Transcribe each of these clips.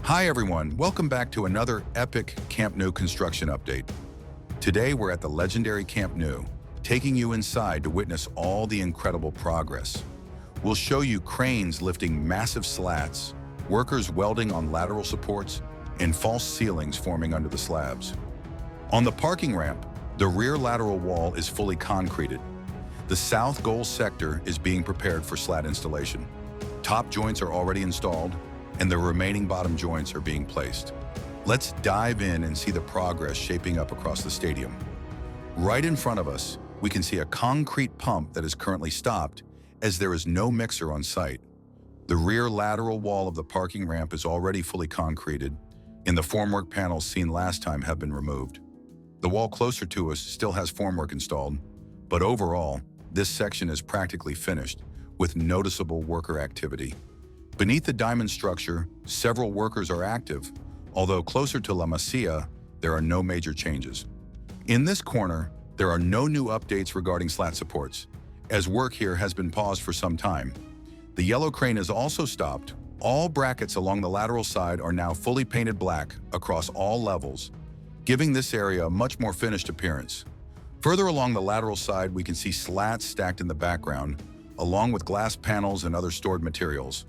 Hi everyone, welcome back to another epic Camp Nou construction update. Today we're at the legendary Camp Nou, taking you inside to witness all the incredible progress. We'll show you cranes lifting massive slats, workers welding on lateral supports, and false ceilings forming under the slabs. On the parking ramp, the rear lateral wall is fully concreted. The south goal sector is being prepared for slat installation. Top joints are already installed, and the remaining bottom joints are being placed. Let's dive in and see the progress shaping up across the stadium. Right in front of us, we can see a concrete pump that is currently stopped as there is no mixer on site. The rear lateral wall of the parking ramp is already fully concreted, and the formwork panels seen last time have been removed. The wall closer to us still has formwork installed, but overall, this section is practically finished with noticeable worker activity. Beneath the diamond structure, several workers are active, although closer to La Masia, there are no major changes. In this corner, there are no new updates regarding slat supports, as work here has been paused for some time. The yellow crane is also stopped. All brackets along the lateral side are now fully painted black across all levels, giving this area a much more finished appearance. Further along the lateral side, we can see slats stacked in the background, along with glass panels and other stored materials.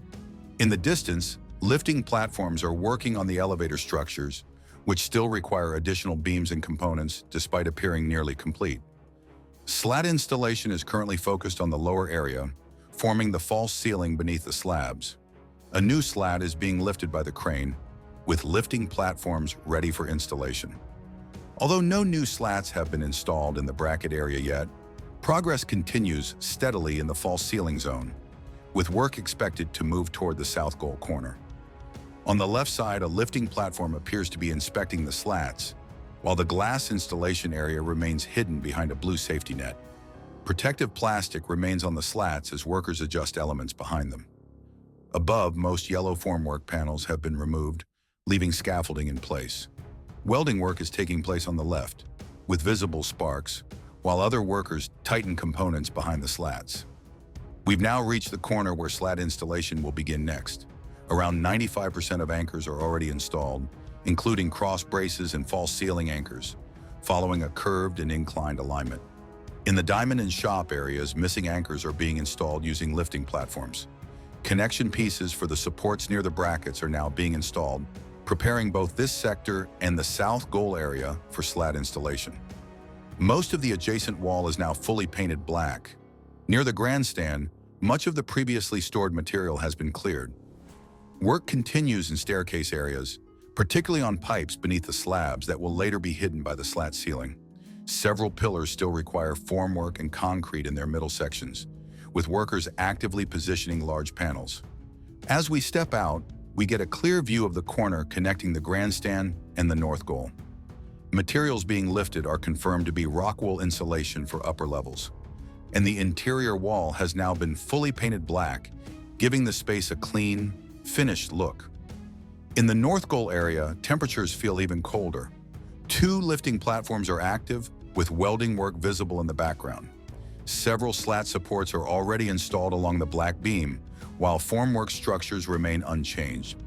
In the distance, lifting platforms are working on the elevator structures, which still require additional beams and components despite appearing nearly complete. Slat installation is currently focused on the lower area, forming the false ceiling beneath the slabs. A new slat is being lifted by the crane, with lifting platforms ready for installation. Although no new slats have been installed in the bracket area yet, progress continues steadily in the false ceiling zone, with work expected to move toward the south goal corner. On the left side, a lifting platform appears to be inspecting the slats, while the glass installation area remains hidden behind a blue safety net. Protective plastic remains on the slats as workers adjust elements behind them. Above, most yellow formwork panels have been removed, leaving scaffolding in place. Welding work is taking place on the left, with visible sparks, while other workers tighten components behind the slats. We've now reached the corner where slat installation will begin next. Around 95% of anchors are already installed, including cross braces and false ceiling anchors, following a curved and inclined alignment. In the diamond and shop areas, missing anchors are being installed using lifting platforms. Connection pieces for the supports near the brackets are now being installed, preparing both this sector and the south goal area for slat installation. Most of the adjacent wall is now fully painted black. Near the grandstand, much of the previously stored material has been cleared. Work continues in staircase areas, particularly on pipes beneath the slabs that will later be hidden by the slat ceiling. Several pillars still require formwork and concrete in their middle sections, with workers actively positioning large panels. As we step out, we get a clear view of the corner connecting the grandstand and the north goal. Materials being lifted are confirmed to be rock wool insulation for upper levels, and the interior wall has now been fully painted black, giving the space a clean, finished look. In the north goal area, temperatures feel even colder. 2 lifting platforms are active, with welding work visible in the background. Several slat supports are already installed along the black beam, while formwork structures remain unchanged.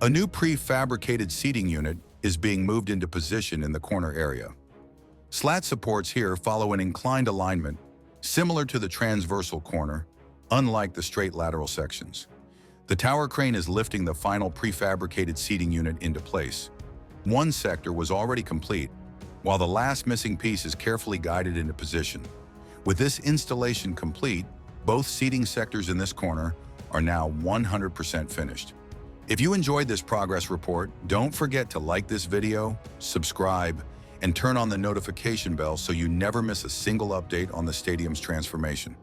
A new prefabricated seating unit is being moved into position in the corner area. Slat supports here follow an inclined alignment, similar to the transversal corner, unlike the straight lateral sections. The tower crane is lifting the final prefabricated seating unit into place. One sector was already complete, while the last missing piece is carefully guided into position. With this installation complete, both seating sectors in this corner are now 100% finished. If you enjoyed this progress report, don't forget to like this video, subscribe, and turn on the notification bell so you never miss a single update on the stadium's transformation.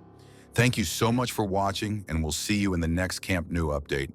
Thank you so much for watching, and we'll see you in the next Camp Nou update.